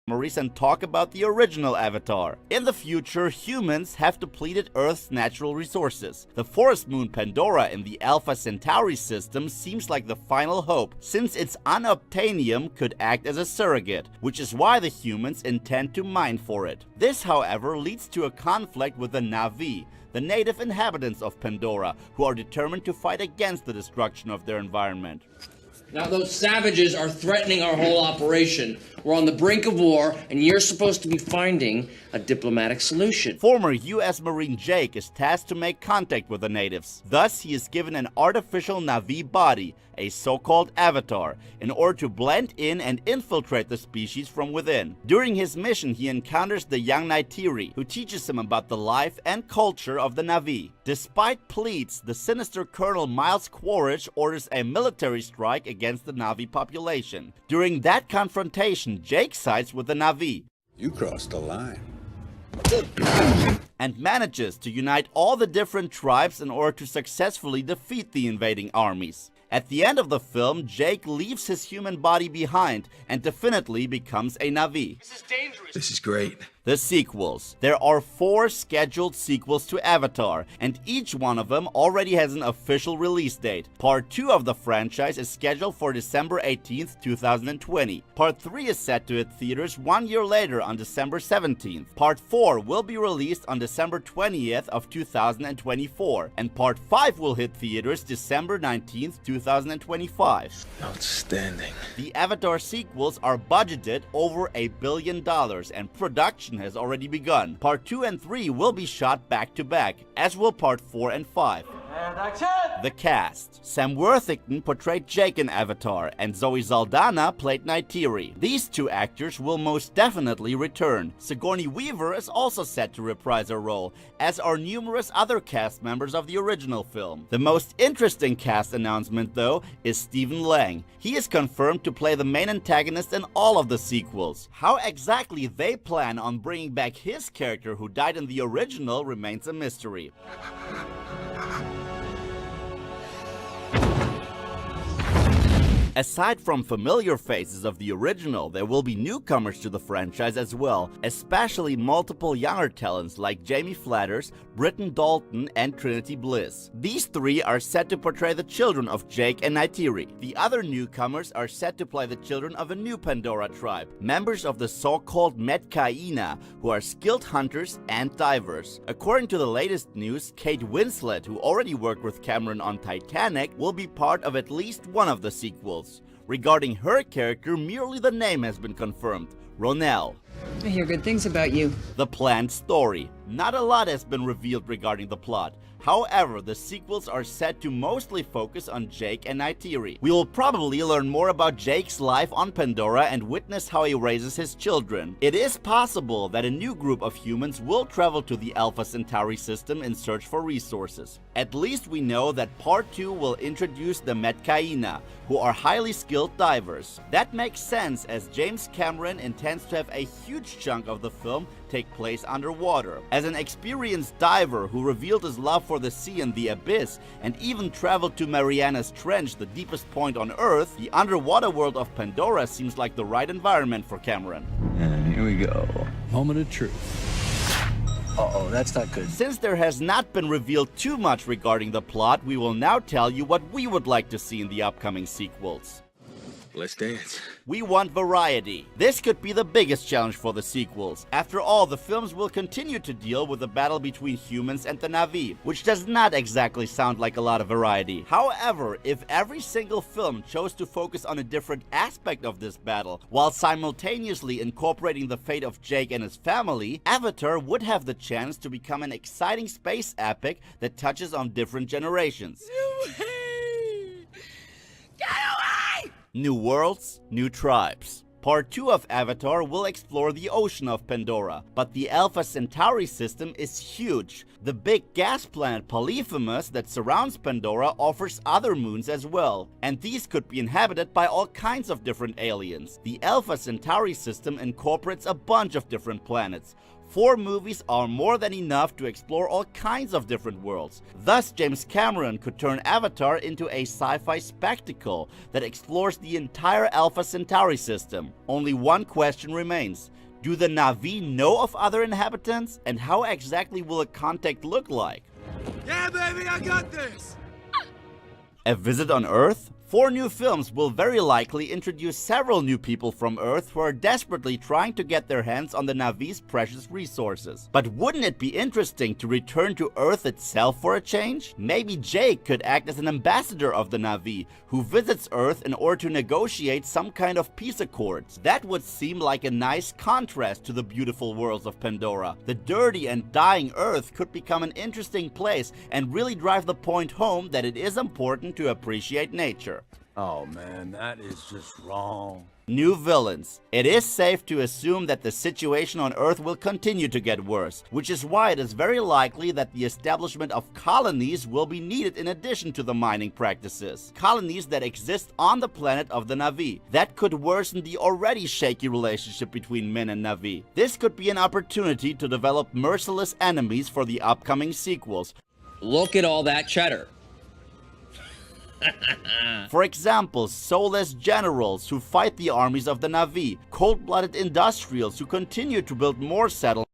memories and talk about the original Avatar. In the future, humans have depleted Earth's natural resources. The forest moon Pandora in the Alpha Centauri system seems like the final hope, since its unobtainium could act as a surrogate, which is why the humans intend to mine for it. This, however, leads to a conflict with the Na'vi, the native inhabitants of Pandora, who are determined to fight against the destruction of their environment. Now those savages are threatening our whole operation. We're on the brink of war, and you're supposed to be finding a diplomatic solution. Former US Marine Jake is tasked to make contact with the natives. Thus, he is given an artificial Na'vi body, a so-called avatar, in order to blend in and infiltrate the species from within. During his mission, he encounters the young Neytiri, who teaches him about the life and culture of the Na'vi. Despite pleas, the sinister Colonel Miles Quaritch orders a military strike against the Na'vi population. During that confrontation, Jake sides with the Na'vi. You crossed the line. And manages to unite all the different tribes in order to successfully defeat the invading armies. At the end of the film, Jake leaves his human body behind and definitely becomes a Na'vi. This is dangerous. This is great. The sequels. There are 4 scheduled sequels to Avatar, and each one of them already has an official release date. Part 2 of the franchise is scheduled for December 18th, 2020. Part 3 is set to hit theaters 1 year later on December 17th. Part 4 will be released on December 20th of 2024, and Part 5 will hit theaters December 19th, 2025. Outstanding. The Avatar sequels are budgeted over $1 billion, and production has already begun. Part 2 and 3 will be shot back to back, as will Part 4 and 5. And action! The cast. Sam Worthington portrayed Jake in Avatar, and Zoe Saldana played Neytiri. These 2 actors will most definitely return. Sigourney Weaver is also set to reprise her role, as are numerous other cast members of the original film. The most interesting cast announcement, though, is Stephen Lang. He is confirmed to play the main antagonist in all of the sequels. How exactly they plan on bringing back his character who died in the original remains a mystery. Aside from familiar faces of the original, there will be newcomers to the franchise as well, especially multiple younger talents like Jamie Flatters, Britton Dalton, and Trinity Bliss. These 3 are set to portray the children of Jake and Neytiri. The other newcomers are set to play the children of a new Pandora tribe, members of the so-called Metkaina, who are skilled hunters and divers. According to the latest news, Kate Winslet, who already worked with Cameron on Titanic, will be part of at least one of the sequels. Regarding her character, merely the name has been confirmed: Ronell. I hear good things about you. The planned story. Not a lot has been revealed regarding the plot. However, the sequels are set to mostly focus on Jake and Neytiri. We will probably learn more about Jake's life on Pandora and witness how he raises his children. It is possible that a new group of humans will travel to the Alpha Centauri system in search for resources. At least we know that Part 2 will introduce the Metkaina, who are highly skilled divers. That makes sense, as James Cameron intends to have a huge chunk of the film take place underwater. As an experienced diver who revealed his love for the sea and the abyss, and even traveled to Mariana's Trench, the deepest point on Earth, the underwater world of Pandora seems like the right environment for Cameron. And here we go. Moment of truth. Uh-oh, that's not good. Since there has not been revealed too much regarding the plot, we will now tell you what we would like to see in the upcoming sequels. Let's dance. We want variety. This could be the biggest challenge for the sequels. After all, the films will continue to deal with the battle between humans and the Na'vi, which does not exactly sound like a lot of variety. However, if every single film chose to focus on a different aspect of this battle, while simultaneously incorporating the fate of Jake and his family, Avatar would have the chance to become an exciting space epic that touches on different generations. New worlds, new tribes. Part 2 of Avatar will explore the ocean of Pandora, but the Alpha Centauri system is huge. The big gas planet Polyphemus that surrounds Pandora offers other moons as well, and these could be inhabited by all kinds of different aliens. The Alpha Centauri system incorporates a bunch of different planets, 4 movies are more than enough to explore all kinds of different worlds. Thus, James Cameron could turn Avatar into a sci-fi spectacle that explores the entire Alpha Centauri system. Only one question remains. Do the Na'vi know of other inhabitants? And how exactly will a contact look like? Yeah, baby, I got this! A visit on Earth? 4 new films will very likely introduce several new people from Earth who are desperately trying to get their hands on the Na'vi's precious resources. But wouldn't it be interesting to return to Earth itself for a change? Maybe Jake could act as an ambassador of the Na'vi, who visits Earth in order to negotiate some kind of peace accords. That would seem like a nice contrast to the beautiful worlds of Pandora. The dirty and dying Earth could become an interesting place and really drive the point home that it is important to appreciate nature. Oh man, that is just wrong. New villains. It is safe to assume that the situation on Earth will continue to get worse, which is why it is very likely that the establishment of colonies will be needed in addition to the mining practices. Colonies that exist on the planet of the Na'vi. That could worsen the already shaky relationship between men and Na'vi. This could be an opportunity to develop merciless enemies for the upcoming sequels. Look at all that cheddar. For example, soulless generals who fight the armies of the Na'vi, cold-blooded industrials who continue to build more settlements,